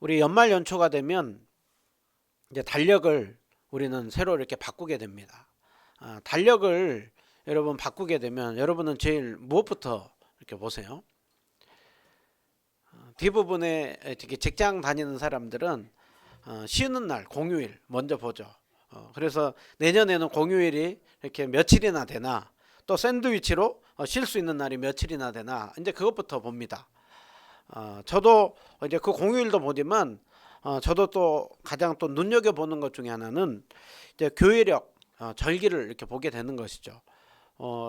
우리 연말 연초가 되면 이제 달력을 우리는 새로 이렇게 바꾸게 됩니다. 달력을 여러분 바꾸게 되면 여러분은 제일 무엇부터 이렇게 보세요? 대부분의 특히 직장 다니는 사람들은 쉬는 날 공휴일 먼저 보죠. 그래서 내년에는 공휴일이 이렇게 며칠이나 되나, 또 샌드위치로 쉴 수 있는 날이 며칠이나 되나, 이제 그것부터 봅니다. 저도 이제 그 공휴일도 보지만 저도 또 가장 또 눈여겨 보는 것 중에 하나는 이제 교회력, 절기를 이렇게 보게 되는 것이죠.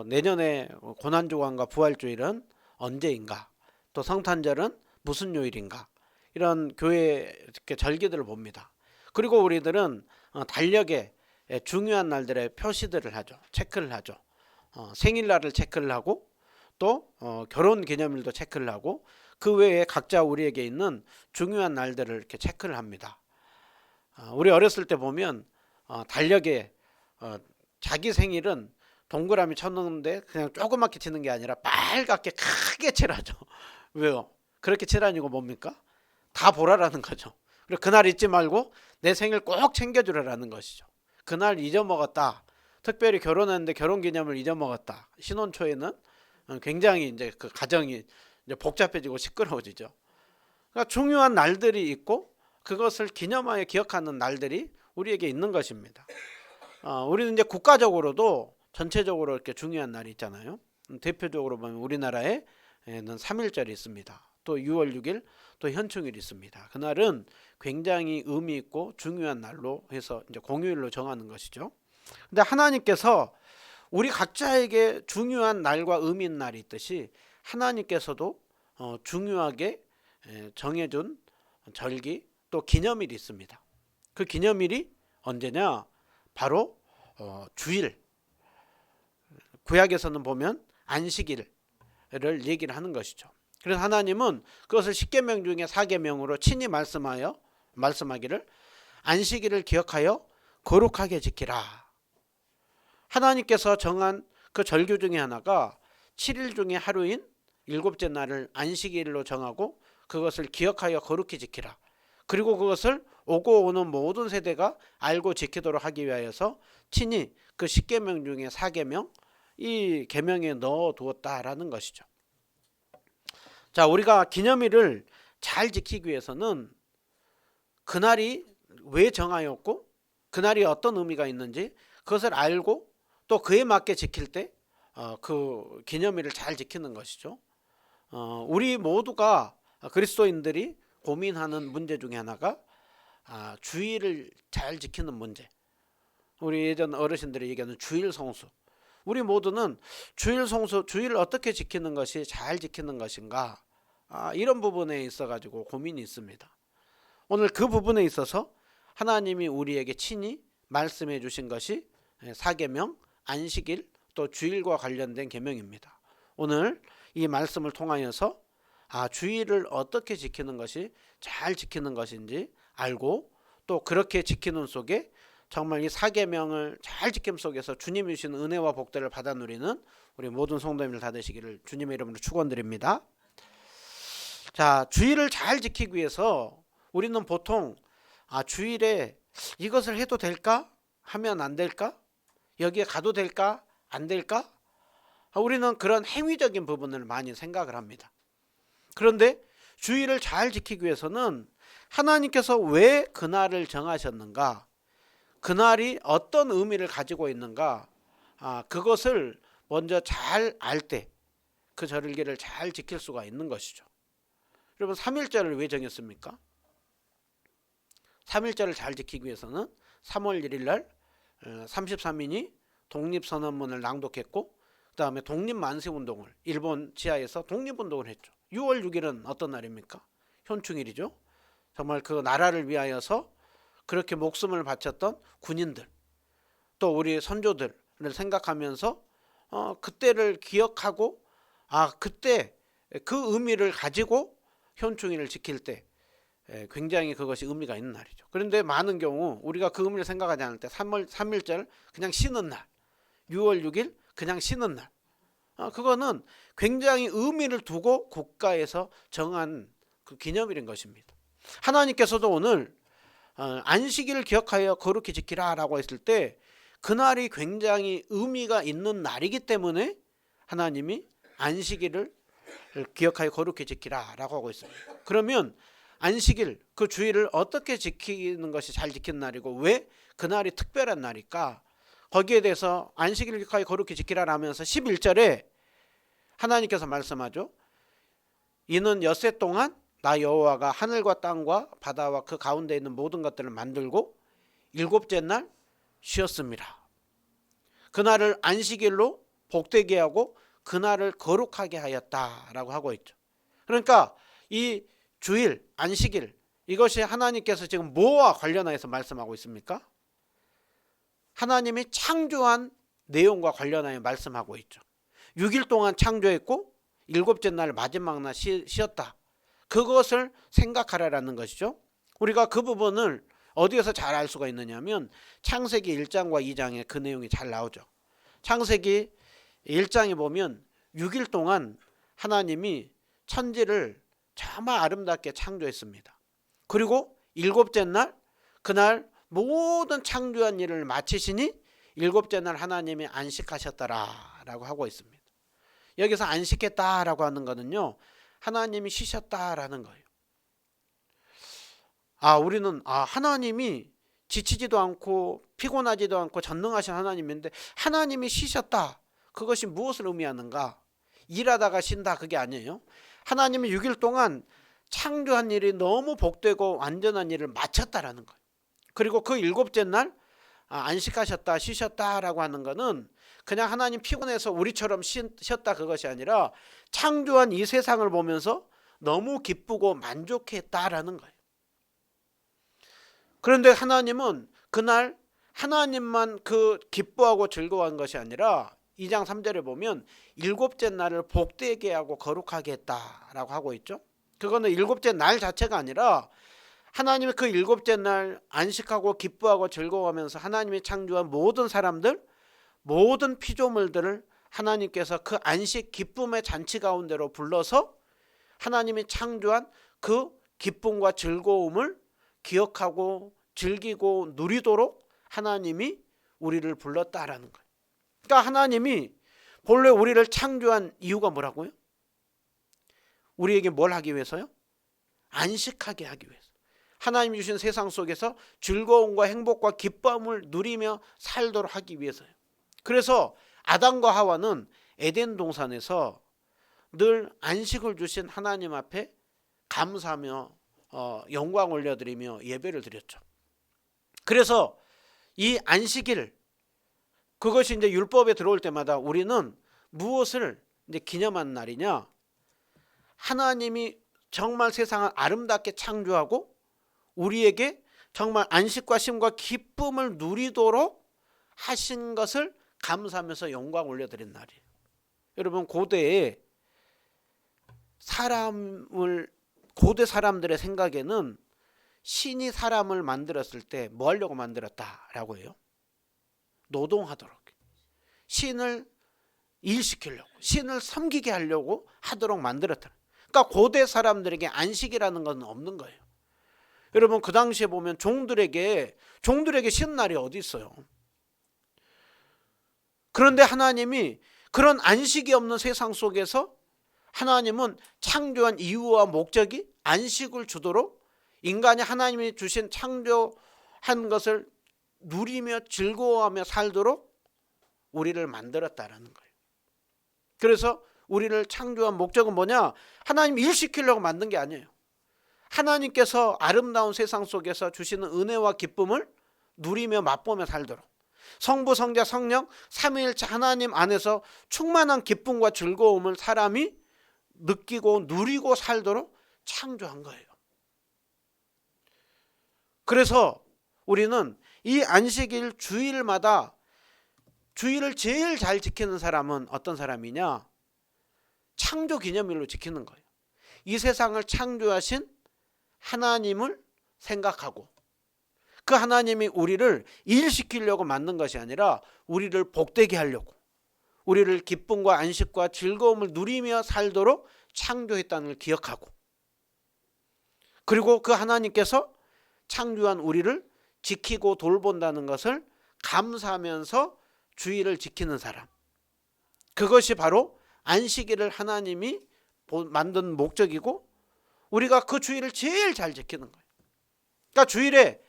내년에 고난주간과 부활주일은 언제인가, 또 성탄절은 무슨 요일인가, 이런 교회 이렇게 절기들을 봅니다. 그리고 우리들은 달력에 중요한 날들의 표시들을 하죠. 체크를 하죠. 생일날을 체크를 하고, 또 결혼 기념일도 체크를 하고, 그 외에 각자 우리에게 있는 중요한 날들을 이렇게 체크를 합니다. 우리 어렸을 때 보면 달력에 자기 생일은 동그라미 쳤는데 그냥 조그맣게 치는 게 아니라 빨갛게 크게 칠하죠. 왜요? 그렇게 칠하는 이유가 뭡니까? 다 보라라는 거죠. 그리고 그날 잊지 말고 내 생일 꼭 챙겨주라는 것이죠. 그날 잊어먹었다. 특별히 결혼했는데 결혼기념을 잊어먹었다. 신혼 초에는 굉장히 이제 그 가정이 이제 복잡해지고 시끄러워지죠. 그러니까 중요한 날들이 있고 그것을 기념하여 기억하는 날들이 우리에게 있는 것입니다. 우리는 이제 국가적으로도 전체적으로 이렇게 중요한 날이 있잖아요. 대표적으로 보면 우리나라에는 3.1절이 있습니다. 또 6월 6일 또 현충일이 있습니다. 그날은 굉장히 의미 있고 중요한 날로 해서 이제 공휴일로 정하는 것이죠. 근데 하나님께서 우리 각자에게 중요한 날과 의미 있는 날이 있듯이 하나님께서도 중요하게 정해준 절기 또 기념일이 있습니다. 그 기념일이 언제냐? 바로 주일. 구약에서는 보면 안식일을 얘기를 하는 것이죠. 그래서 하나님은 그것을 10계명 중에 4계명으로 친히 말씀하기를 안식일을 기억하여 거룩하게 지키라. 하나님께서 정한 그 절규 중에 하나가 7일 중에 하루인 일곱째 날을 안식일로 정하고 그것을 기억하여 거룩히 지키라. 그리고 그것을 오고 오는 모든 세대가 알고 지키도록 하기 위하여서 친히 그 10계명 중에 4계명 이 계명에 넣어 두었다라는 것이죠. 자, 우리가 기념일을 잘 지키기 위해서는 그날이 왜 정하였고 그날이 어떤 의미가 있는지 그것을 알고 또 그에 맞게 지킬 때 그 기념일을 잘 지키는 것이죠. 우리 모두가 그리스도인들이 고민하는 문제 중에 하나가 주일을 잘 지키는 문제. 우리 예전 어르신들이 얘기하는 주일 성수. 우리 모두는 주일 성수, 주일을 어떻게 지키는 것이 잘 지키는 것인가, 이런 부분에 있어 가지고 고민이 있습니다. 오늘 그 부분에 있어서 하나님이 우리에게 친히 말씀해 주신 것이 4계명, 안식일, 또 주일과 관련된 계명입니다. 오늘 이 말씀을 통하여서 주일을 어떻게 지키는 것이 잘 지키는 것인지 알고, 또 그렇게 지키는 속에 정말 이 4계명을 잘 지킴 속에서 주님이 주신 은혜와 복들을 받아 누리는 우리 모든 성도님들 다 되시기를 주님의 이름으로 축원드립니다. 자, 주일을 잘 지키기 위해서 우리는 보통 주일에 이것을 해도 될까? 하면 안 될까? 여기에 가도 될까? 안 될까? 우리는 그런 행위적인 부분을 많이 생각을 합니다. 그런데 주일을 잘 지키기 위해서는 하나님께서 왜 그날을 정하셨는가, 그날이 어떤 의미를 가지고 있는가, 그것을 먼저 잘 알 때 그 절기를 잘 지킬 수가 있는 것이죠. 여러분, 3.1절을 왜 정했습니까? 3.1절을 잘 지키기 위해서는 3월 1일 날 33인이 독립선언문을 낭독했고, 그 다음에 독립만세운동을 일본 지하에서 독립운동을 했죠. 6월 6일은 어떤 날입니까? 현충일이죠. 정말 그 나라를 위하여서 그렇게 목숨을 바쳤던 군인들, 또 우리 선조들을 생각하면서 그때를 기억하고 그때 그 의미를 가지고 현충일을 지킬 때 굉장히 그것이 의미가 있는 날이죠. 그런데 많은 경우 우리가 그 의미를 생각하지 않을 때 3.1절 그냥 쉬는 날, 6월 6일 그냥 쉬는 날, 그거는 굉장히 의미를 두고 국가에서 정한 그 기념일인 것입니다. 하나님께서도 오늘 안식일을 기억하여 거룩히 지키라 라고 했을 때 그날이 굉장히 의미가 있는 날이기 때문에 하나님이 안식일을 기억하여 거룩히 지키라 라고 하고 있습니다. 그러면 안식일 그 주일을 어떻게 지키는 것이 잘 지키는 날이고 왜 그날이 특별한 날일까? 거기에 대해서 안식일을 기억하여 거룩히 지키라 하면서 11절에 하나님께서 말씀하죠. 이는 엿새 동안 나 여호와가 하늘과 땅과 바다와 그 가운데 있는 모든 것들을 만들고 일곱째 날 쉬었습니다. 그날을 안식일로 복되게 하고 그날을 거룩하게 하였다라고 하고 있죠. 그러니까 이 주일, 안식일 이것이 하나님께서 지금 뭐와 관련해서 말씀하고 있습니까? 하나님이 창조한 내용과 관련하여 말씀하고 있죠. 6일 동안 창조했고 일곱째 날 마지막 날 쉬었다. 그것을 생각하라라는 것이죠. 우리가 그 부분을 어디에서 잘 알 수가 있느냐면 창세기 1장과 2장에 그 내용이 잘 나오죠. 창세기 1장에 보면 6일 동안 하나님이 천지를 정말 아름답게 창조했습니다. 그리고 일곱째 날 그날 모든 창조한 일을 마치시니 일곱째 날 하나님이 안식하셨더라라고 하고 있습니다. 여기서 안식했다라고 하는 거는요. 하나님이 쉬셨다라는 거예요. 우리는 하나님이 지치지도 않고 피곤하지도 않고 전능하신 하나님인데 하나님이 쉬셨다. 그것이 무엇을 의미하는가? 일하다가 쉰다 그게 아니에요. 하나님이 6일 동안 창조한 일이 너무 복되고 완전한 일을 마쳤다라는 거예요. 그리고 그 일곱째 날 안식하셨다 쉬셨다라고 하는 거는 그냥 하나님 피곤해서 우리처럼 쉬었다 그것이 아니라 창조한 이 세상을 보면서 너무 기쁘고 만족했다라는 거예요. 그런데 하나님은 그날 하나님만 그 기뻐하고 즐거워한 것이 아니라 2장 3절에 보면 일곱째 날을 복되게 하고 거룩하게 했다라고 하고 있죠. 그거는 일곱째 날 자체가 아니라 하나님이 그 일곱째 날 안식하고 기뻐하고 즐거워하면서 하나님이 창조한 모든 사람들 모든 피조물들을 하나님께서 그 안식 기쁨의 잔치 가운데로 불러서 하나님이 창조한 그 기쁨과 즐거움을 기억하고 즐기고 누리도록 하나님이 우리를 불렀다라는 거예요. 그러니까 하나님이 본래 우리를 창조한 이유가 뭐라고요? 우리에게 뭘 하기 위해서요? 안식하게 하기 위해서. 하나님이 주신 세상 속에서 즐거움과 행복과 기쁨을 누리며 살도록 하기 위해서요. 그래서 아담과 하와는 에덴 동산에서 늘 안식을 주신 하나님 앞에 감사하며 영광 올려드리며 예배를 드렸죠. 그래서 이 안식일 그것이 이제 율법에 들어올 때마다 우리는 무엇을 이제 기념한 날이냐? 하나님이 정말 세상을 아름답게 창조하고 우리에게 정말 안식과 쉼과 기쁨을 누리도록 하신 것을 감사하면서 영광 올려드린 날이에요. 여러분 고대 사람들의 생각에는 신이 사람을 만들었을 때 뭐 하려고 만들었다라고 해요? 노동하도록. 신을 일시키려고 신을 섬기게 하려고 하도록 만들었다. 그러니까 고대 사람들에게 안식이라는 건 없는 거예요. 여러분 그 당시에 보면 종들에게 쉬는 날이 어디 있어요? 그런데 하나님이 그런 안식이 없는 세상 속에서 하나님은 창조한 이유와 목적이 안식을 주도록 인간이 하나님이 주신 창조한 것을 누리며 즐거워하며 살도록 우리를 만들었다라는 거예요. 그래서 우리를 창조한 목적은 뭐냐? 하나님 일시키려고 만든 게 아니에요. 하나님께서 아름다운 세상 속에서 주시는 은혜와 기쁨을 누리며 맛보며 살도록 성부 성자 성령 삼위일체 하나님 안에서 충만한 기쁨과 즐거움을 사람이 느끼고 누리고 살도록 창조한 거예요. 그래서 우리는 이 안식일 주일마다 주일을 제일 잘 지키는 사람은 어떤 사람이냐? 창조 기념일로 지키는 거예요. 이 세상을 창조하신 하나님을 생각하고 그 하나님이 우리를 일시키려고 만든 것이 아니라 우리를 복되게 하려고 우리를 기쁨과 안식과 즐거움을 누리며 살도록 창조했다는 걸 기억하고 그리고 그 하나님께서 창조한 우리를 지키고 돌본다는 것을 감사하면서 주일을 지키는 사람. 그것이 바로 안식일을 하나님이 만든 목적이고 우리가 그 주일을 제일 잘 지키는 거예요. 그러니까 주일에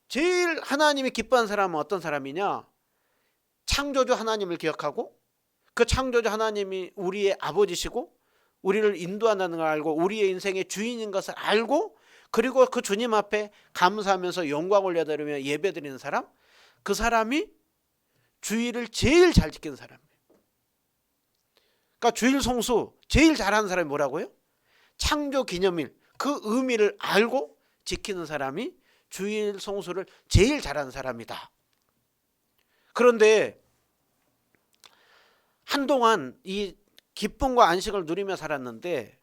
제일 하나님이 기뻐하는 사람은 어떤 사람이냐? 창조주 하나님을 기억하고 그 창조주 하나님이 우리의 아버지시고 우리를 인도한다는 걸 알고 우리의 인생의 주인인 것을 알고 그리고 그 주님 앞에 감사하면서 영광 올려드리며 예배드리는 사람, 그 사람이 주일을 제일 잘 지키는 사람이에요. 그러니까 주일 성수 제일 잘하는 사람이 뭐라고요? 창조 기념일 그 의미를 알고 지키는 사람이 주일 성수를 제일 잘하는 사람이다. 그런데 한동안 이 기쁨과 안식을 누리며 살았는데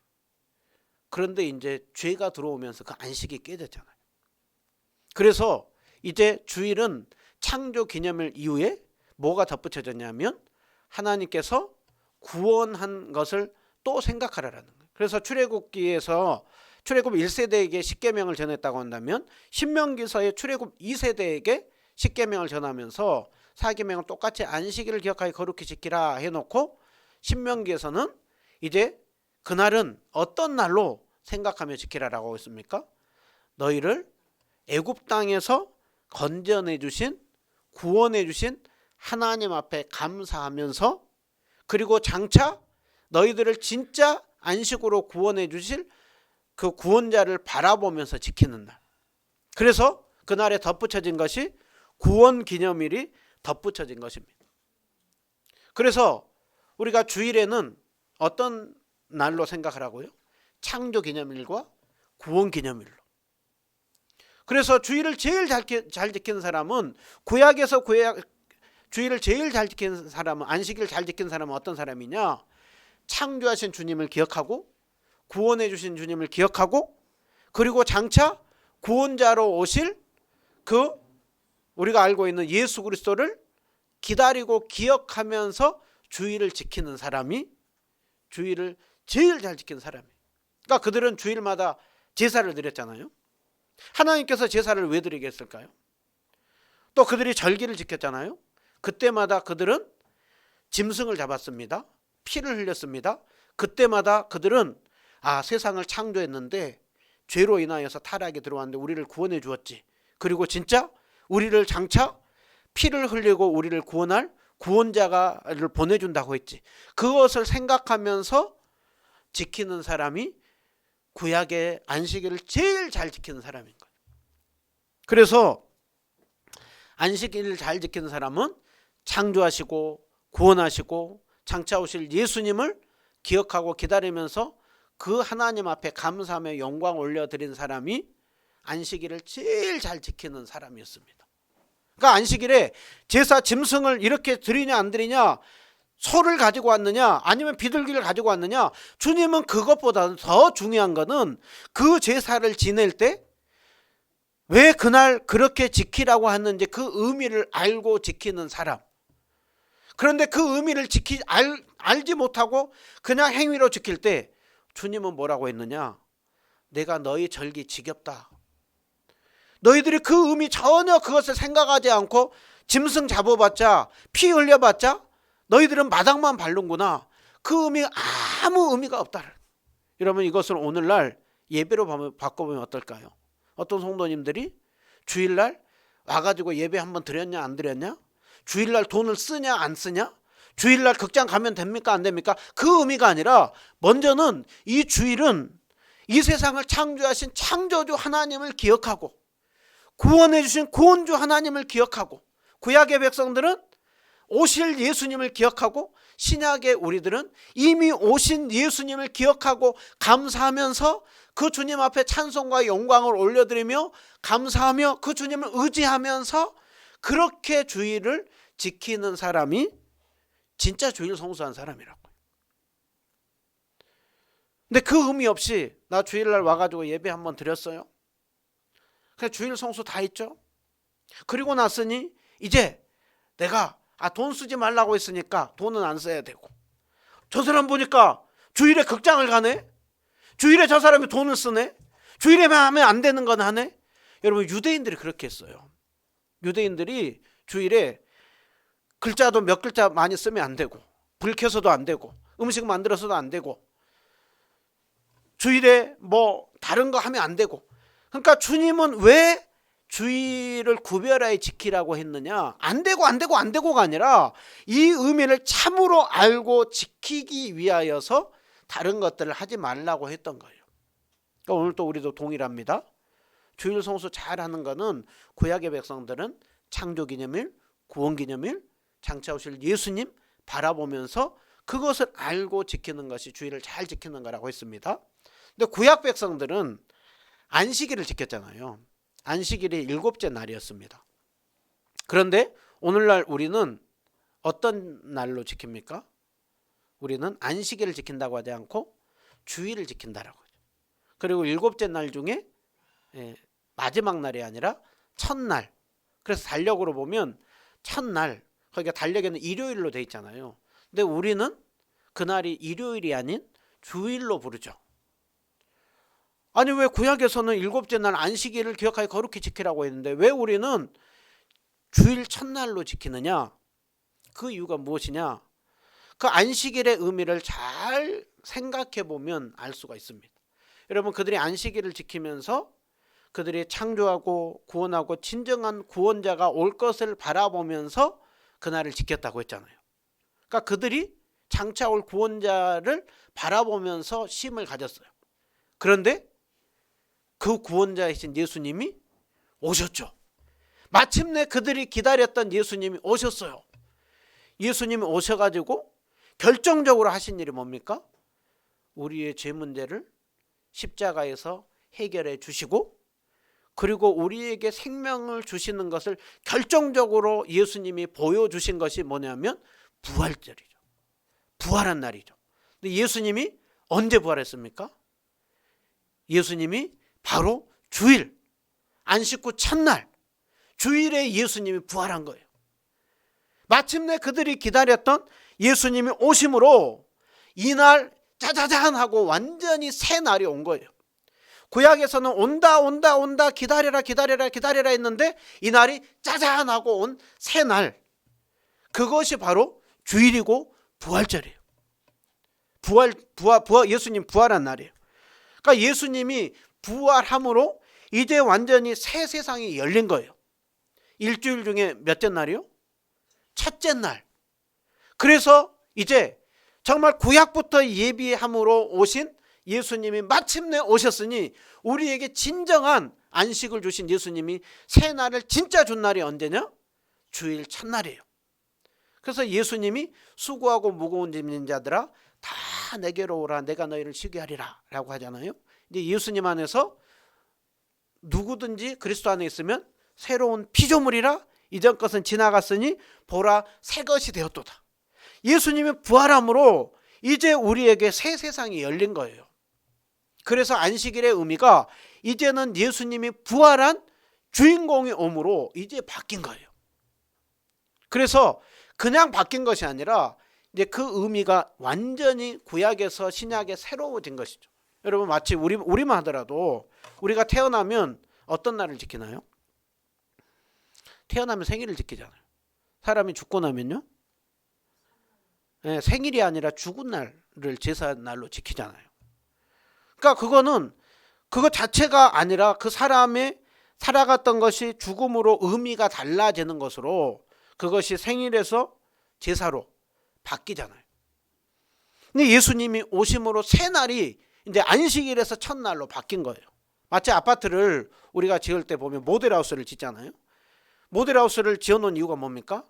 그런데 이제 죄가 들어오면서 그 안식이 깨졌잖아요. 그래서 이제 주일은 창조 기념일 이후에 뭐가 덧붙여졌냐면 하나님께서 구원한 것을 또 생각하라라는 거예요. 그래서 출애굽기에서 출애굽 1세대에게 십계명을 전했다고 한다면 신명기서의 출애굽 2세대에게 십계명을 전하면서 사계명을 똑같이 안식일을 기억하여 거룩히 지키라 해놓고 신명기에서는 이제 그날은 어떤 날로 생각하며 지키라라고 하고 있습니까? 너희를 애굽 땅에서 건져내 주신 구원해 주신 하나님 앞에 감사하면서 그리고 장차 너희들을 진짜 안식으로 구원해 주실 그 구원자를 바라보면서 지키는 날. 그래서 그날에 덧붙여진 것이 구원 기념일이 덧붙여진 것입니다. 그래서 우리가 주일에는 어떤 날로 생각하라고요? 창조 기념일과 구원 기념일로. 그래서 주일을 제일 잘 지키는 사람은 구약에서 주일을 제일 잘 지키는 사람은 안식일을 잘 지키는 사람은 어떤 사람이냐? 창조하신 주님을 기억하고 구원해 주신 주님을 기억하고 그리고 장차 구원자로 오실 그 우리가 알고 있는 예수 그리스도를 기다리고 기억하면서 주일을 지키는 사람이 주일을 제일 잘 지키는 사람이에요. 그러니까 그들은 주일마다 제사를 드렸잖아요. 하나님께서 제사를 왜 드리게 했을까요? 또 그들이 절기를 지켰잖아요. 그때마다 그들은 짐승을 잡았습니다. 피를 흘렸습니다. 그때마다 그들은 세상을 창조했는데 죄로 인하여서 타락이 들어왔는데 우리를 구원해 주었지. 그리고 진짜 우리를 장차 피를 흘리고 우리를 구원할 구원자를 보내준다고 했지. 그것을 생각하면서 지키는 사람이 구약의 안식일을 제일 잘 지키는 사람인 거예요. 그래서 안식일을 잘 지키는 사람은 창조하시고 구원하시고 장차 오실 예수님을 기억하고 기다리면서 그 하나님 앞에 감사하며 영광 올려드린 사람이 안식일을 제일 잘 지키는 사람이었습니다. 그러니까 안식일에 제사 짐승을 이렇게 드리냐 안 드리냐, 소를 가지고 왔느냐 아니면 비둘기를 가지고 왔느냐, 주님은 그것보다 더 중요한 거는 그 제사를 지낼 때 왜 그날 그렇게 지키라고 했는지 그 의미를 알고 지키는 사람. 그런데 그 의미를 알지 못하고 그냥 행위로 지킬 때 주님은 뭐라고 했느냐? 내가 너희 절기 지겹다. 너희들이 그 의미 전혀 그것을 생각하지 않고 짐승 잡아봤자 피 흘려봤자 너희들은 마당만 밟는구나. 그 의미 아무 의미가 없다. 여러분 이것을 오늘날 예배로 바꿔보면 어떨까요? 어떤 성도님들이 주일날 와가지고 예배 한번 드렸냐 안 드렸냐? 주일날 돈을 쓰냐 안 쓰냐? 주일날 극장 가면 됩니까 안 됩니까? 그 의미가 아니라 먼저는 이 주일은 이 세상을 창조하신 창조주 하나님을 기억하고 구원해 주신 구원주 하나님을 기억하고 구약의 백성들은 오실 예수님을 기억하고 신약의 우리들은 이미 오신 예수님을 기억하고 감사하면서 그 주님 앞에 찬송과 영광을 올려드리며 감사하며 그 주님을 의지하면서 그렇게 주일을 지키는 사람이 진짜 주일 성수한 사람이라고. 근데 그 의미 없이 나 주일날 와가지고 예배 한번 드렸어요. 그냥 주일 성수 다 했죠. 그리고 났으니 이제 내가 돈 쓰지 말라고 했으니까 돈은 안 써야 되고, 저 사람 보니까 주일에 극장을 가네. 주일에 저 사람이 돈을 쓰네. 주일에만 하면 안 되는 건 하네. 여러분 유대인들이 그렇게 했어요. 유대인들이 주일에 글자도 몇 글자 많이 쓰면 안 되고, 불 켜서도 안 되고, 음식 만들어서도 안 되고, 주일에 뭐 다른 거 하면 안 되고. 그러니까 주님은 왜 주일을 구별하여 지키라고 했느냐? 안 되고 안 되고 안 되고가 아니라 이 의미를 참으로 알고 지키기 위하여서 다른 것들을 하지 말라고 했던 거예요. 그러니까 오늘 또 우리도 동일합니다. 주일 성수 잘하는 거는 구약의 백성들은 창조기념일, 구원기념일, 장차 오실 예수님 바라보면서 그것을 알고 지키는 것이 주일을 잘 지키는 거라고 했습니다. 근데 구약 백성들은 안식일을 지켰잖아요. 안식일이 7째 날이었습니다. 그런데 오늘날 우리는 어떤 날로 지킵니까? 우리는 안식일을 지킨다고 하지 않고 주일을 지킨다라고 하죠. 그리고 7째 날 중에 마지막 날이 아니라 첫날. 그래서 달력으로 보면 첫날, 그러니까 달력에는 일요일로 돼 있잖아요. 근데 우리는 그날이 일요일이 아닌 주일로 부르죠. 아니 왜 구약에서는 7째 날 안식일을 기억하여 거룩히 지키라고 했는데 왜 우리는 주일 첫날로 지키느냐? 그 이유가 무엇이냐? 그 안식일의 의미를 잘 생각해 보면 알 수가 있습니다. 여러분 그들이 안식일을 지키면서 그들이 창조하고 구원하고 진정한 구원자가 올 것을 바라보면서 그날을 지켰다고 했잖아요. 그러니까 그들이 장차 올 구원자를 바라보면서 쉼을 가졌어요. 그런데 그 구원자이신 예수님이 오셨죠. 마침내 그들이 기다렸던 예수님이 오셨어요. 예수님이 오셔가지고 결정적으로 하신 일이 뭡니까? 우리의 죄 문제를 십자가에서 해결해 주시고 그리고 우리에게 생명을 주시는 것을 결정적으로 예수님이 보여주신 것이 뭐냐면 부활절이죠. 부활한 날이죠. 근데 예수님이 언제 부활했습니까? 예수님이 바로 주일, 안식구 첫날, 주일에 예수님이 부활한 거예요. 마침내 그들이 기다렸던 예수님이 오심으로 이날 짜자잔 하고 완전히 새 날이 온 거예요. 구약에서는 온다 기다려라 했는데 이날이 짜잔 하고 온 새 날, 그것이 바로 주일이고 부활절이에요. 예수님 부활한 날이에요. 그러니까 예수님이 부활함으로 이제 완전히 새 세상이 열린 거예요. 일주일 중에 몇째 날이요? 첫째 날. 그래서 이제 정말 구약부터 예비함으로 오신 예수님이 마침내 오셨으니 우리에게 진정한 안식을 주신 예수님이 새 날을 진짜 준 날이 언제냐? 주일 첫날이에요. 그래서 예수님이 수고하고 무거운 짐진 자들아 다 내게로 오라 내가 너희를 쉬게 하리라 라고 하잖아요. 이제 예수님 안에서 누구든지 그리스도 안에 있으면 새로운 피조물이라 이전 것은 지나갔으니 보라 새 것이 되었도다. 예수님이 부활함으로 이제 우리에게 새 세상이 열린 거예요. 그래서 안식일의 의미가 이제는 예수님이 부활한 주인공이 오므로 이제 바뀐 거예요. 그래서 그냥 바뀐 것이 아니라 이제 그 의미가 완전히 구약에서 신약에 새로워진 것이죠. 여러분 마치 우리만 하더라도 우리가 태어나면 어떤 날을 지키나요? 태어나면 생일을 지키잖아요. 사람이 죽고 나면요? 네, 생일이 아니라 죽은 날을 제사날로 지키잖아요. 그러니까 그거 자체가 아니라 그 사람의 살아갔던 것이 죽음으로 의미가 달라지는 것으로 그것이 생일에서 제사로 바뀌잖아요. 근데 예수님이 오심으로 새 날이 이제 안식일에서 첫날로 바뀐 거예요. 마치 아파트를 우리가 지을 때 보면 모델하우스를 짓잖아요. 모델하우스를 지어놓은 이유가 뭡니까?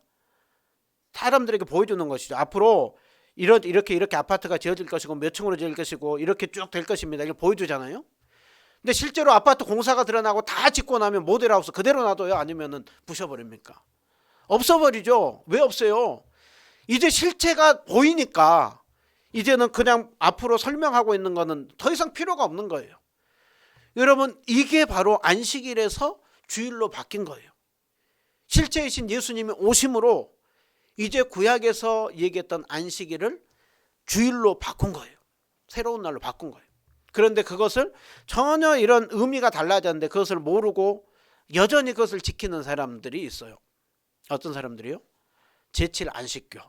사람들에게 보여주는 것이죠. 앞으로 이렇게 아파트가 지어질 것이고 몇 층으로 지을 것이고 이렇게 쭉 될 것입니다. 이걸 보여주잖아요. 근데 실제로 아파트 공사가 드러나고 다 짓고 나면 모델하우스 그대로 놔둬요? 아니면은 부셔버립니까? 없어버리죠. 왜 없어요? 이제 실체가 보이니까 이제는 그냥 앞으로 설명하고 있는 거는 더 이상 필요가 없는 거예요. 여러분 이게 바로 안식일에서 주일로 바뀐 거예요. 실체이신 예수님이 오심으로 이제 구약에서 얘기했던 안식일을 주일로 바꾼 거예요. 새로운 날로 바꾼 거예요. 그런데 그것을 전혀 이런 의미가 달라졌는데 그것을 모르고 여전히 그것을 지키는 사람들이 있어요. 어떤 사람들이요? 제칠 안식교.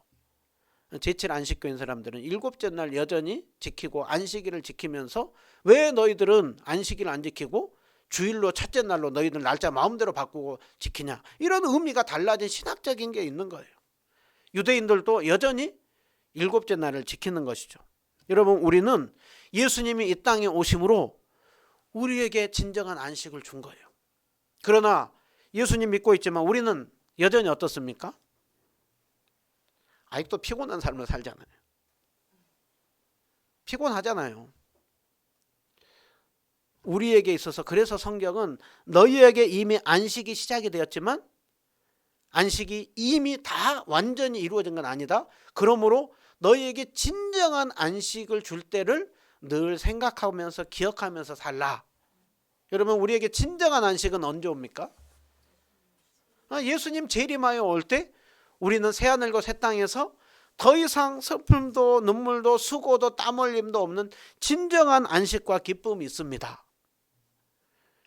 제칠 안식교인 사람들은 일곱째 날 여전히 지키고 안식일을 지키면서 왜 너희들은 안식일을 안 지키고 주일로 첫째 날로 너희들 날짜 마음대로 바꾸고 지키냐, 이런 의미가 달라진 신학적인 게 있는 거예요. 유대인들도 여전히 일곱째 날을 지키는 것이죠. 여러분, 우리는 예수님이 이 땅에 오심으로 우리에게 진정한 안식을 준 거예요. 그러나 예수님 믿고 있지만 우리는 여전히 어떻습니까? 아직도 피곤한 삶을 살잖아요. 피곤하잖아요. 우리에게 있어서 그래서 성경은 너희에게 이미 안식이 시작이 되었지만 안식이 이미 다 완전히 이루어진 건 아니다. 그러므로 너희에게 진정한 안식을 줄 때를 늘 생각하면서 기억하면서 살라. 여러분, 우리에게 진정한 안식은 언제 옵니까? 예수님 재림하여 올 때 우리는 새하늘과 새 땅에서 더 이상 슬픔도 눈물도 수고도 땀 흘림도 없는 진정한 안식과 기쁨이 있습니다.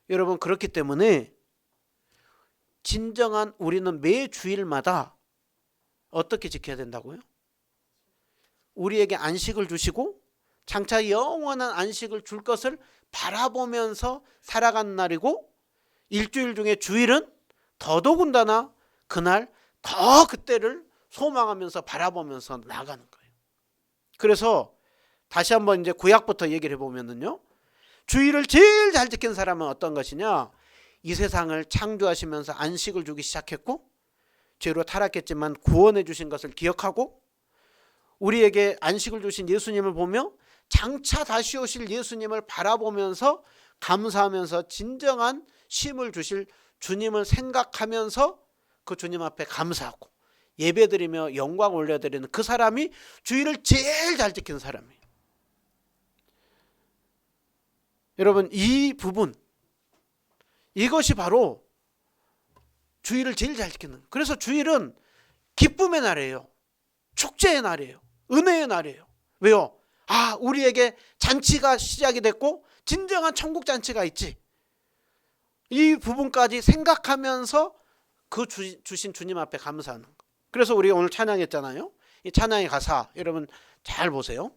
여러분, 그렇기 때문에 진정한 우리는 매 주일마다 어떻게 지켜야 된다고요? 우리에게 안식을 주시고 장차 영원한 안식을 줄 것을 바라보면서 살아가는 날이고, 일주일 중에 주일은 더더군다나 그날 더 그때를 소망하면서 바라보면서 나가는 거예요. 그래서 다시 한번 이제 구약부터 얘기를 해보면은요, 주일을 제일 잘 지킨 사람은 어떤 것이냐? 이 세상을 창조하시면서 안식을 주기 시작했고 죄로 타락했지만 구원해 주신 것을 기억하고 우리에게 안식을 주신 예수님을 보며 장차 다시 오실 예수님을 바라보면서 감사하면서 진정한 쉼을 주실 주님을 생각하면서 그 주님 앞에 감사하고 예배드리며 영광 올려드리는 그 사람이 주일을 제일 잘 지키는 사람이에요. 여러분, 이 부분, 이것이 바로 주일을 제일 잘 지키는 거예요. 그래서 주일은 기쁨의 날이에요. 축제의 날이에요. 은혜의 날이에요. 왜요? 우리에게 잔치가 시작이 됐고 진정한 천국 잔치가 있지. 이 부분까지 생각하면서 그 주신 주님 앞에 감사하는 거. 그래서 우리가 오늘 찬양했잖아요. 이 찬양의 가사 여러분 잘 보세요.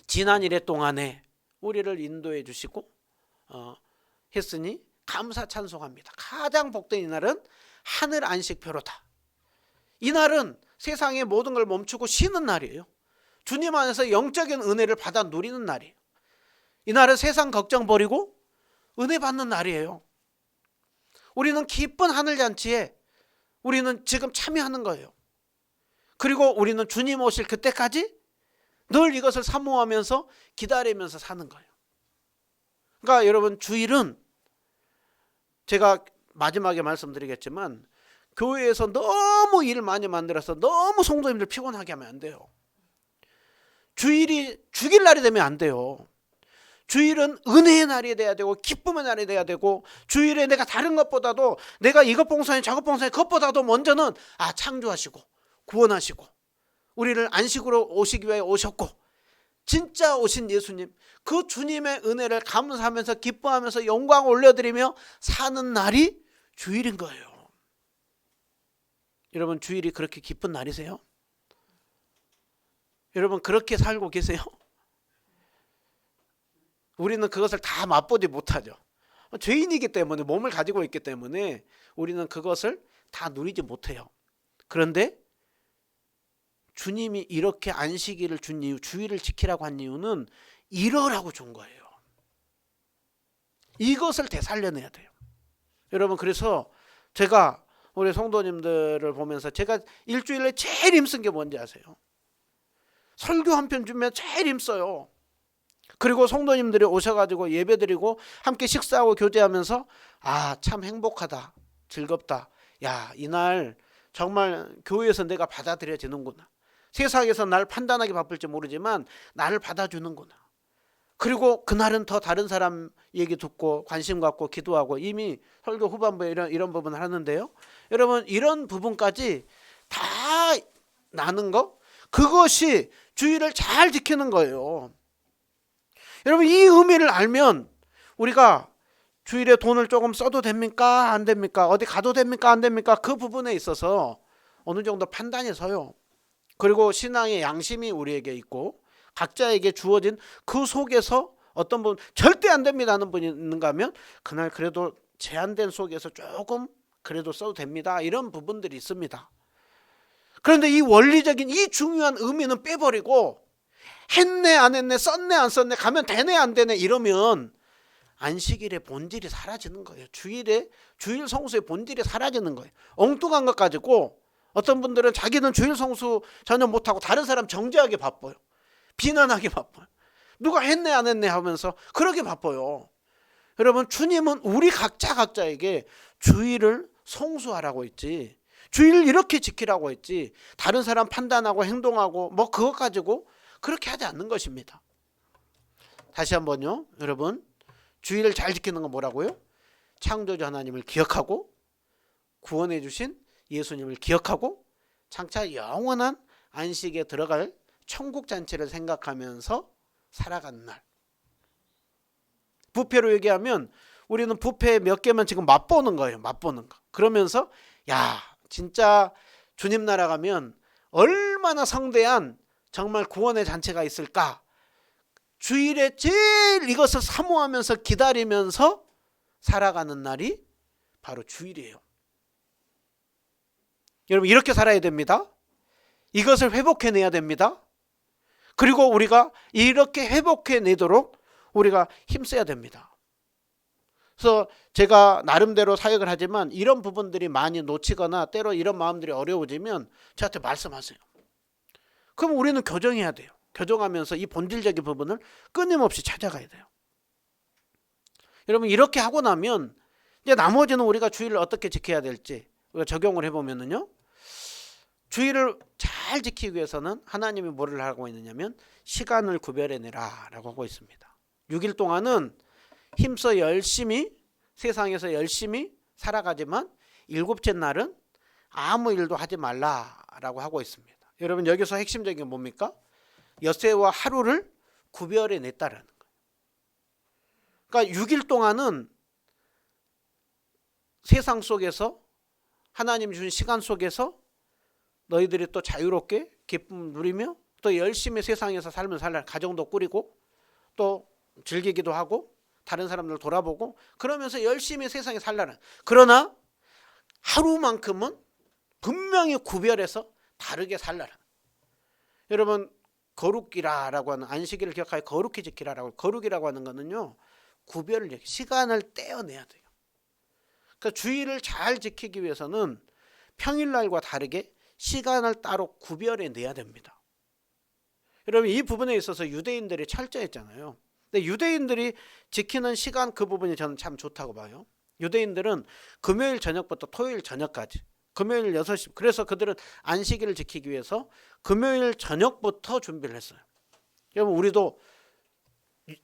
지난 일해 동안에 우리를 인도해 주시고 했으니 감사 찬송합니다. 가장 복된 이날은 하늘 안식표로다. 이날은 세상의 모든 걸 멈추고 쉬는 날이에요. 주님 안에서 영적인 은혜를 받아 누리는 날이에요. 이날은 세상 걱정 버리고 은혜 받는 날이에요. 우리는 기쁜 하늘잔치에 우리는 지금 참여하는 거예요. 그리고 우리는 주님 오실 그때까지 늘 이것을 사모하면서 기다리면서 사는 거예요. 그러니까 여러분, 주일은 제가 마지막에 말씀드리겠지만 교회에서 너무 일 많이 만들어서 너무 성도님들 피곤하게 하면 안 돼요. 주일이 죽일 날이 되면 안 돼요. 주일은 은혜의 날이 돼야 되고 기쁨의 날이 돼야 되고, 주일에 내가 다른 것보다도 내가 이것 봉사해 저것 봉사해 그것보다도 먼저는 창조하시고 구원하시고 우리를 안식으로 오시기 위해 오셨고 진짜 오신 예수님, 그 주님의 은혜를 감사하면서 기뻐하면서 영광 올려드리며 사는 날이 주일인 거예요. 여러분, 주일이 그렇게 기쁜 날이세요? 여러분, 그렇게 살고 계세요? 우리는 그것을 다 맛보지 못하죠. 죄인이기 때문에, 몸을 가지고 있기 때문에 우리는 그것을 다 누리지 못해요. 그런데 주님이 이렇게 안식일을 준 이유, 주일을 지키라고 한 이유는 이러라고 준 거예요. 이것을 되살려내야 돼요. 여러분, 그래서 제가 우리 성도님들을 보면서 제가 일주일에 제일 힘쓴 게 뭔지 아세요? 설교 한 편 주면 제일 힘써요. 그리고 성도님들이 오셔가지고 예배드리고 함께 식사하고 교제하면서 참 행복하다, 즐겁다. 이날 정말 교회에서 내가 받아들여지는구나. 세상에서 날 판단하기 바쁠지 모르지만 나를 받아주는구나. 그리고 그날은 더 다른 사람 얘기 듣고 관심 갖고 기도하고, 이미 설교 후반부에 이런 부분을 하는데요. 여러분, 이런 부분까지 다 나는 거, 그것이 주일을 잘 지키는 거예요. 여러분 이 의미를 알면 우리가 주일에 돈을 조금 써도 됩니까? 안 됩니까? 어디 가도 됩니까? 안 됩니까? 그 부분에 있어서 어느 정도 판단이 서요. 그리고 신앙의 양심이 우리에게 있고 각자에게 주어진 그 속에서 어떤 분 절대 안 됩니다 하는 분이 있는가 하면 그날 그래도 제한된 속에서 조금 그래도 써도 됩니다. 이런 부분들이 있습니다. 그런데 이 원리적인 이 중요한 의미는 빼버리고 했네 안 했네 썼네 안 썼네 가면 되네 안 되네 이러면 안식일의 본질이 사라지는 거예요. 주일 성수의 본질이 사라지는 거예요. 엉뚱한 것 가지고 어떤 분들은 자기는 주일 성수 전혀 못하고 다른 사람 정죄하게 바빠요. 비난하게 바빠요. 누가 했네 안 했네 하면서 그러게 바빠요. 여러분 주님은 우리 각자에게 주일을 성수하라고 했지, 주일을 이렇게 지키라고 했지, 다른 사람 판단하고 행동하고 뭐 그것 가지고 그렇게 하지 않는 것입니다. 다시 한번요. 여러분 주일을 잘 지키는 건 뭐라고요? 창조주 하나님을 기억하고 구원해 주신 예수님을 기억하고 장차 영원한 안식에 들어갈 천국 잔치를 생각하면서 살아가는 날. 부패로 얘기하면 우리는 부패 몇 개만 지금 맛보는 거예요. 맛보는 거. 그러면서 야 진짜 주님 나라 가면 얼마나 성대한 정말 구원의 잔치가 있을까. 주일에 제일 이것을 사모하면서 기다리면서 살아가는 날이 바로 주일이에요. 여러분 이렇게 살아야 됩니다. 이것을 회복해내야 됩니다. 그리고 우리가 이렇게 회복해내도록 우리가 힘써야 됩니다. 그래서 제가 나름대로 사역을 하지만 이런 부분들이 많이 놓치거나 때로 이런 마음들이 어려워지면 저한테 말씀하세요. 그럼 우리는 교정해야 돼요. 교정하면서 이 본질적인 부분을 끊임없이 찾아가야 돼요. 여러분 이렇게 하고 나면 이제 나머지는 우리가 주일을 어떻게 지켜야 될지 우리가 적용을 해보면요. 주일을 잘 지키기 위해서는 하나님이 뭐를 하고 있느냐면 시간을 구별해내라 라고 하고 있습니다. 6일 동안은 힘써 열심히 세상에서 열심히 살아가지만 일곱째 날은 아무 일도 하지 말라라고 하고 있습니다. 여러분 여기서 핵심적인 게 뭡니까? 엿새와 하루를 구별해냈다라는 거예요. 그러니까 6일 동안은 세상 속에서 하나님 주신 시간 속에서 너희들이 또 자유롭게 기쁨 누리며 또 열심히 세상에서 삶을 살라, 가정도 꾸리고 또 즐기기도 하고 다른 사람들 돌아보고 그러면서 열심히 세상에 살라는. 그러나 하루만큼은 분명히 구별해서 다르게 살라는. 여러분 거룩이라고 하는 안식일을 기억하여 거룩히 지키라라고. 거룩이라고 하는 거는요 구별을 시간을 떼어내야 돼요. 그러니까 주일을 잘 지키기 위해서는 평일날과 다르게 시간을 따로 구별해 내야 됩니다. 여러분 이 부분에 있어서 유대인들이 철저했잖아요. 근데 유대인들이 지키는 시간 그 부분이 저는 참 좋다고 봐요. 유대인들은 금요일 저녁부터 토요일 저녁까지 금요일 6시 그래서 그들은 안식일을 지키기 위해서 금요일 저녁부터 준비를 했어요. 여러분 우리도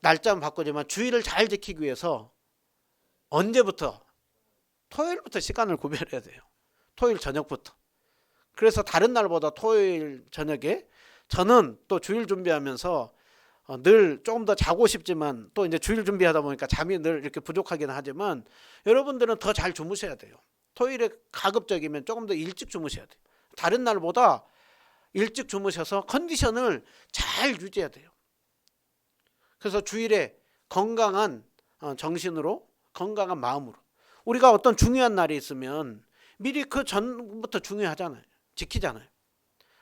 날짜는 바꾸지만 주일을 잘 지키기 위해서 언제부터? 토요일부터 시간을 구별해야 돼요. 토요일 저녁부터. 그래서 다른 날보다 토요일 저녁에 저는 또 주일 준비하면서 늘 조금 더 자고 싶지만 또 이제 주일 준비하다 보니까 잠이 늘 이렇게 부족하긴 하지만 여러분들은 더 잘 주무셔야 돼요. 토요일에 가급적이면 조금 더 일찍 주무셔야 돼요. 다른 날보다 일찍 주무셔서 컨디션을 잘 유지해야 돼요. 그래서 주일에 건강한 정신으로 건강한 마음으로 우리가 어떤 중요한 날이 있으면 미리 그 전부터 중요하잖아요. 지키잖아요.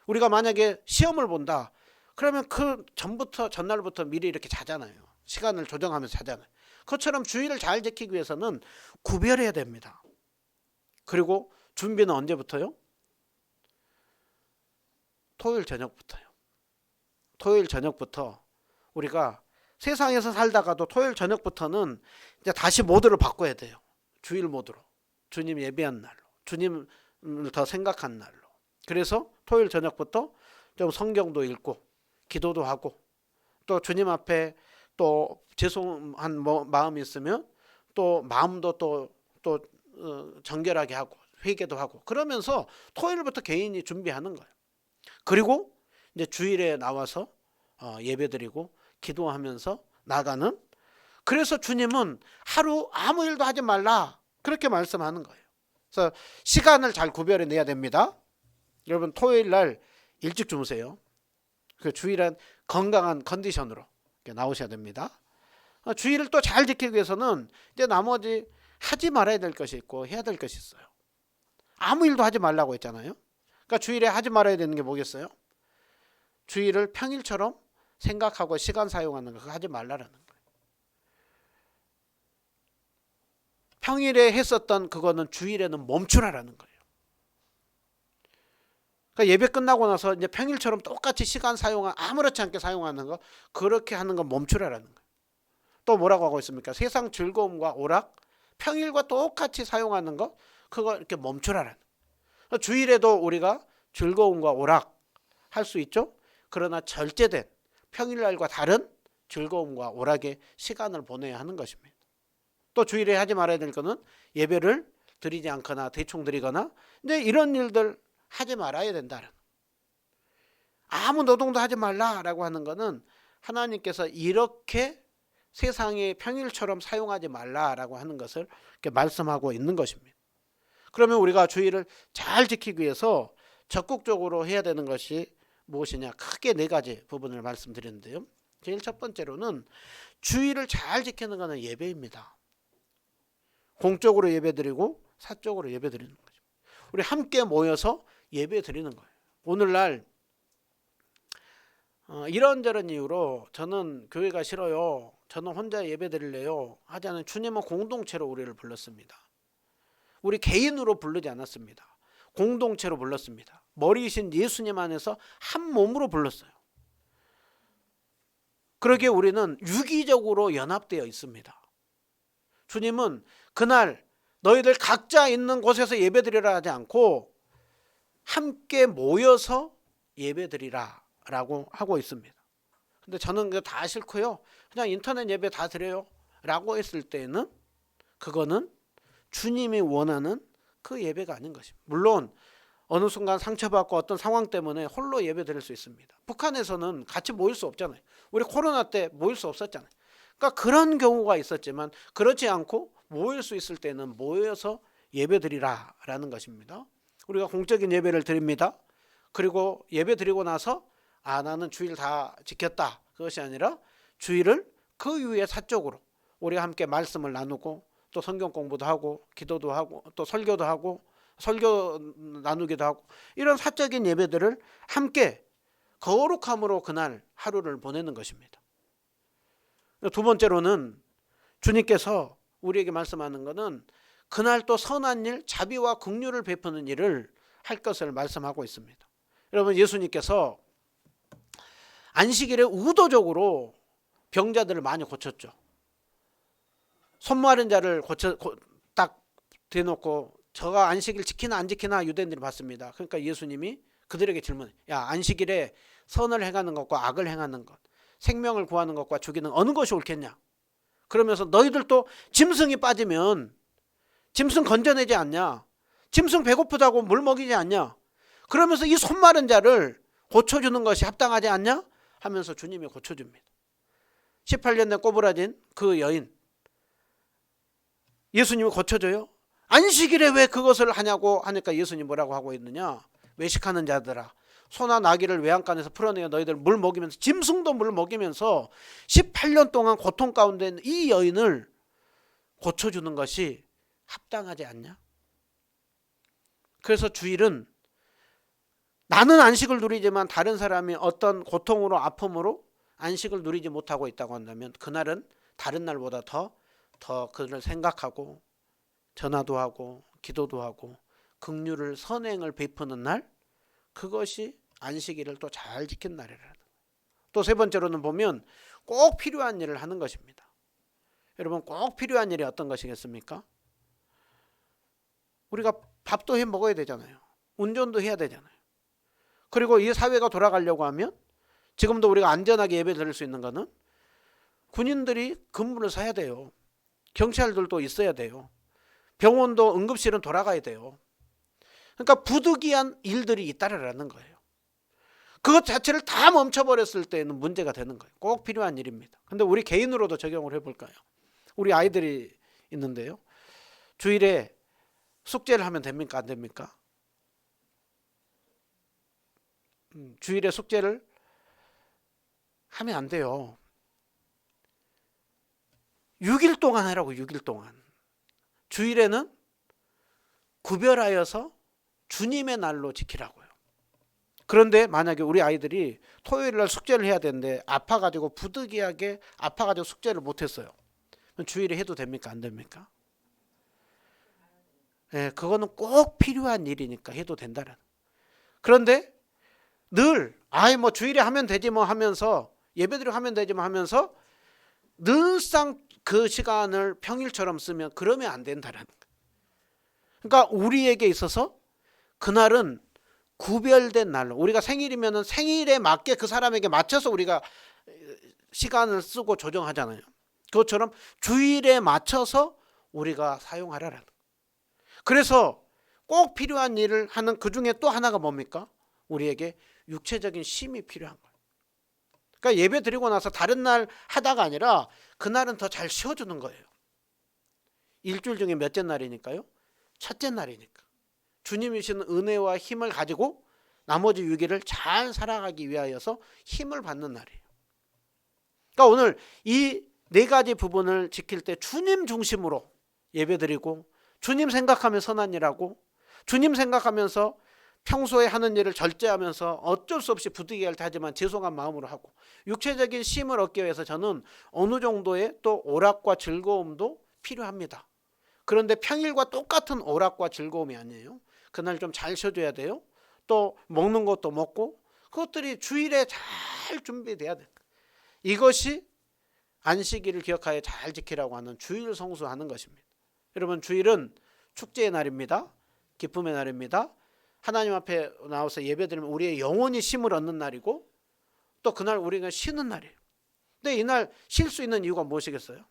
우리가 만약에 시험을 본다. 그러면 그 전부터 전날부터 미리 이렇게 자잖아요. 시간을 조정하면서 자잖아요. 그것처럼 주일을 잘 지키기 위해서는 구별해야 됩니다. 그리고 준비는 언제부터요? 토요일 저녁부터요. 토요일 저녁부터 우리가 세상에서 살다가도 토요일 저녁부터는 이제 다시 모드를 바꿔야 돼요. 주일 모드로. 주님 예배한 날로. 주님을 더 생각한 날로. 그래서 토요일 저녁부터 좀 성경도 읽고 기도도 하고 또 주님 앞에 또 죄송한 마음이 있으면 또 마음도 또 정결하게 하고 회개도 하고 그러면서 토요일부터 개인이 준비하는 거예요. 그리고 이제 주일에 나와서 예배드리고 기도하면서 나가는. 그래서 주님은 하루 아무 일도 하지 말라 그렇게 말씀하는 거예요. 그래서 시간을 잘 구별해내야 됩니다. 여러분 토요일 날 일찍 주무세요. 그 주일은 건강한 컨디션으로 나오셔야 됩니다. 주일을 또 잘 지키기 위해서는 이제 나머지 하지 말아야 될 것이 있고 해야 될 것이 있어요. 아무 일도 하지 말라고 했잖아요. 그러니까 주일에 하지 말아야 되는 게 뭐겠어요? 주일을 평일처럼 생각하고 시간 사용하는 거 그거 하지 말라라는 거예요. 평일에 했었던 그거는 주일에는 멈추라라는 거예요. 그러니까 예배 끝나고 나서 이제 평일처럼 똑같이 시간 아무렇지 않게 사용하는 거 그렇게 하는 건 멈추라라는 거예요. 또 뭐라고 하고 있습니까? 세상 즐거움과 오락 평일과 똑같이 사용하는 거 그거 이렇게 멈추라라는 거예요. 주일에도 우리가 즐거움과 오락 할 수 있죠. 그러나 절제된 평일날과 다른 즐거움과 오락의 시간을 보내야 하는 것입니다. 또 주일에 하지 말아야 될 거는 예배를 드리지 않거나 대충 드리거나 이제 이런 일들 하지 말아야 된다는 아무 노동도 하지 말라라고 하는 거는 하나님께서 이렇게 세상의 평일처럼 사용하지 말라라고 하는 것을 이렇게 말씀하고 있는 것입니다. 그러면 우리가 주일을 잘 지키기 위해서 적극적으로 해야 되는 것이 무엇이냐? 크게 네 가지 부분을 말씀드렸는데요. 제일 첫 번째로는 주일을 잘 지키는 것은 예배입니다. 공적으로 예배드리고 사적으로 예배드리는 거죠. 우리 함께 모여서 예배드리는 거예요. 오늘날 이런저런 이유로 저는 교회가 싫어요. 저는 혼자 예배드릴래요. 하지 않은 주님은 공동체로 우리를 불렀습니다. 우리 개인으로 부르지 않았습니다. 공동체로 불렀습니다. 머리이신 예수님 안에서 한 몸으로 불렀어요. 그러기에 우리는 유기적으로 연합되어 있습니다. 주님은 그날 너희들 각자 있는 곳에서 예배드리라 하지 않고 함께 모여서 예배드리라 라고 하고 있습니다. 근데 저는 그거 다 싫고요. 그냥 인터넷 예배 다 드려요 라고 했을 때는 그거는 주님이 원하는 그 예배가 아닌 것입니다. 물론 어느 순간 상처받고 어떤 상황 때문에 홀로 예배 드릴 수 있습니다. 북한에서는 같이 모일 수 없잖아요. 우리 코로나 때 모일 수 없었잖아요. 그러니까 그런 경우가 있었지만 그렇지 않고 모일 수 있을 때는 모여서 예배 드리라 라는 것입니다. 우리가 공적인 예배를 드립니다. 그리고 예배 드리고 나서 나는 주일 다 지켰다. 그것이 아니라 주일을 그 이후에 사적으로 우리가 함께 말씀을 나누고 또 성경 공부도 하고 기도도 하고 또 설교도 하고 설교 나누기도 하고 이런 사적인 예배들을 함께 거룩함으로 그날 하루를 보내는 것입니다. 두 번째로는 주님께서 우리에게 말씀하는 것은 그날 또 선한 일, 자비와 긍휼을 베푸는 일을 할 것을 말씀하고 있습니다. 여러분 예수님께서 안식일에 의도적으로 병자들을 많이 고쳤죠. 손 마른 자를 딱 대놓고 저가 안식일 지키나 안 지키나 유대인들이 봤습니다. 그러니까 예수님이 그들에게 질문해. 야, 안식일에 선을 행하는 것과 악을 행하는 것, 생명을 구하는 것과 죽이는 어느 것이 옳겠냐? 그러면서 너희들도 짐승이 빠지면 짐승 건져내지 않냐? 짐승 배고프다고 물 먹이지 않냐? 그러면서 이 손 마른 자를 고쳐주는 것이 합당하지 않냐? 하면서 주님이 고쳐줍니다. 18년 내 꼬부라진 그 여인 예수님이 고쳐줘요. 안식일에 왜 그것을 하냐고 하니까 예수님이 뭐라고 하고 있느냐? 외식하는 자들아 소나 나귀를 외양간에서 풀어내어 너희들 물 먹이면서 짐승도 물 먹이면서 18년 동안 고통 가운데 있는 이 여인을 고쳐주는 것이 합당하지 않냐? 그래서 주일은 나는 안식을 누리지만 다른 사람이 어떤 고통으로 아픔으로 안식을 누리지 못하고 있다고 한다면 그날은 다른 날보다 더 그를 생각하고 전화도 하고 기도도 하고 긍휼을 선행을 베푸는 날 그것이 안식일을 또 잘 지킨 날이라는 또 세 번째로는 보면 꼭 필요한 일을 하는 것입니다. 여러분 꼭 필요한 일이 어떤 것이겠습니까? 우리가 밥도 해 먹어야 되잖아요. 운전도 해야 되잖아요. 그리고 이 사회가 돌아가려고 하면 지금도 우리가 안전하게 예배 드릴 수 있는 것은 군인들이 근무를 서야 돼요. 경찰들도 있어야 돼요. 병원도 응급실은 돌아가야 돼요. 그러니까 부득이한 일들이 잇따르라는 거예요. 그것 자체를 다 멈춰버렸을 때는 문제가 되는 거예요. 꼭 필요한 일입니다. 근데 우리 개인으로도 적용을 해볼까요? 우리 아이들이 있는데요. 주일에 숙제를 하면 됩니까? 안 됩니까? 주일에 숙제를 하면 안 돼요. 6일 동안 하라고. 6일 동안. 주일에는 구별하여서 주님의 날로 지키라고요. 그런데 만약에 우리 아이들이 토요일 날 숙제를 해야 되는데 아파가지고 부득이하게 아파가지고 숙제를 못했어요. 주일에 해도 됩니까? 안 됩니까? 네, 그거는 꼭 필요한 일이니까 해도 된다는. 그런데 늘 아이 뭐 주일에 하면 되지 뭐 하면서 예배드리고 하면 되지 뭐 하면서 늘상 그 시간을 평일처럼 쓰면 그러면 안 된다는 거예요. 그러니까 우리에게 있어서 그날은 구별된 날로, 우리가 생일이면은 생일에 맞게 그 사람에게 맞춰서 우리가 시간을 쓰고 조정하잖아요. 그것처럼 주일에 맞춰서 우리가 사용하라라는 거예요. 그래서 꼭 필요한 일을 하는 그 중에 또 하나가 뭡니까? 우리에게 육체적인 쉼이 필요한 거예요. 그러니까 예배 드리고 나서 다른 날 하다가 아니라 그날은 더 잘 쉬어주는 거예요. 일주일 중에 몇째 날이니까요? 첫째 날이니까. 주님이 주시는 은혜와 힘을 가지고 나머지 6일을 잘 살아가기 위하여서 힘을 받는 날이에요. 그러니까 오늘 이 네 가지 부분을 지킬 때 주님 중심으로 예배드리고 주님 생각하며 선한 일하고 주님 생각하면서 평소에 하는 일을 절제하면서 어쩔 수 없이 부득이할 때 하지만 죄송한 마음으로 하고 육체적인 쉼을 얻기 위해서 저는 어느 정도의 또 오락과 즐거움도 필요합니다. 그런데 평일과 똑같은 오락과 즐거움이 아니에요. 그날 좀 잘 쉬어줘야 돼요. 또 먹는 것도 먹고 그것들이 주일에 잘 준비돼야 돼요. 이것이 안식일을 기억하여 잘 지키라고 하는 주일 성수하는 것입니다. 여러분 주일은 축제의 날입니다. 기쁨의 날입니다. 하나님 앞에 나와서 예배드리면 우리의 영혼이 쉼을 얻는 날이고 또 그날 우리가 쉬는 날이에요. 근데 이날 쉴 수 있는 이유가 무엇이겠어요?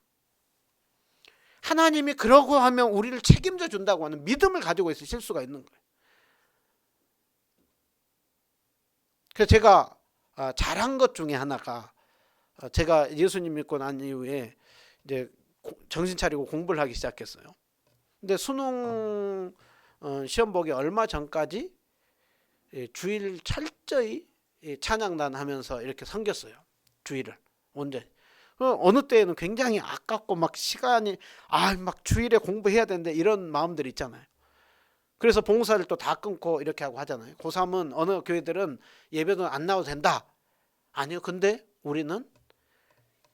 하나님이 그러고 하면 우리를 책임져 준다고 하는 믿음을 가지고 있어 쉴 수가 있는 거예요. 그래서 제가 잘한 것 중에 하나가 제가 예수님 믿고 난 이후에 이제 정신 차리고 공부를 하기 시작했어요. 근데 수능 시험 보기 얼마 전까지 주일 철저히 찬양단 하면서 이렇게 섬겼어요. 주일을 언제 어느 때에는 굉장히 아깝고 막 시간이 막 주일에 공부해야 되는데 이런 마음들 있잖아요. 그래서 봉사를 또 다 끊고 이렇게 하고 하잖아요. 고3은 어느 교회들은 예배도 안 나와도 된다. 아니요. 근데 우리는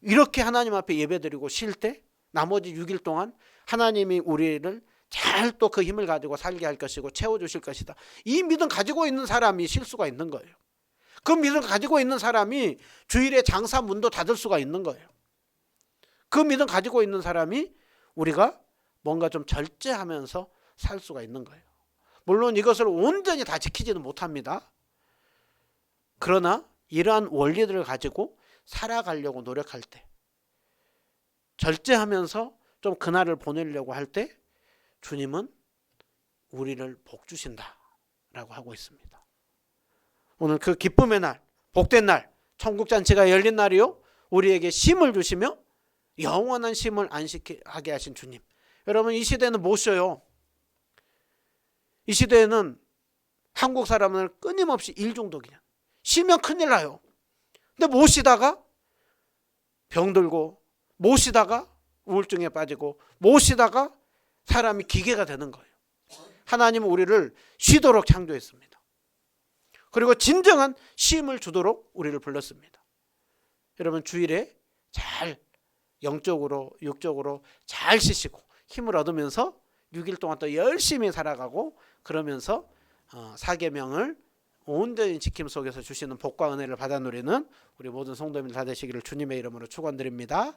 이렇게 하나님 앞에 예배드리고 쉴 때 나머지 6일 동안 하나님이 우리를 잘 또 그 힘을 가지고 살게 할 것이고 채워주실 것이다. 이 믿음 가지고 있는 사람이 쉴 수가 있는 거예요. 그 믿음 가지고 있는 사람이 주일에 장사 문도 닫을 수가 있는 거예요. 그 믿음 가지고 있는 사람이 우리가 뭔가 좀 절제하면서 살 수가 있는 거예요. 물론 이것을 온전히 다 지키지는 못합니다. 그러나 이러한 원리들을 가지고 살아가려고 노력할 때 절제하면서 좀 그날을 보내려고 할 때 주님은 우리를 복 주신다라고 하고 있습니다. 오늘 그 기쁨의 날, 복된 날, 천국잔치가 열린 날이요 우리에게 쉼을 주시며 영원한 쉼을 안식하게 하신 주님. 여러분 이 시대는 못 쉬어요. 이 시대에는 한국 사람은 끊임없이 일 중독이냐. 쉬면 큰일 나요. 근데 못 쉬다가 병들고 못 쉬다가 우울증에 빠지고 못 쉬다가 사람이 기계가 되는 거예요. 하나님은 우리를 쉬도록 창조했습니다. 그리고 진정한 쉼을 주도록 우리를 불렀습니다. 여러분 주일에 잘 영적으로 육적으로 잘 쉬시고 힘을 얻으면서 6일 동안 또 열심히 살아가고 그러면서 사계명을 온전히 지킴 속에서 주시는 복과 은혜를 받아 누리는 우리 모든 성도님들 다 되시기를 주님의 이름으로 축원드립니다.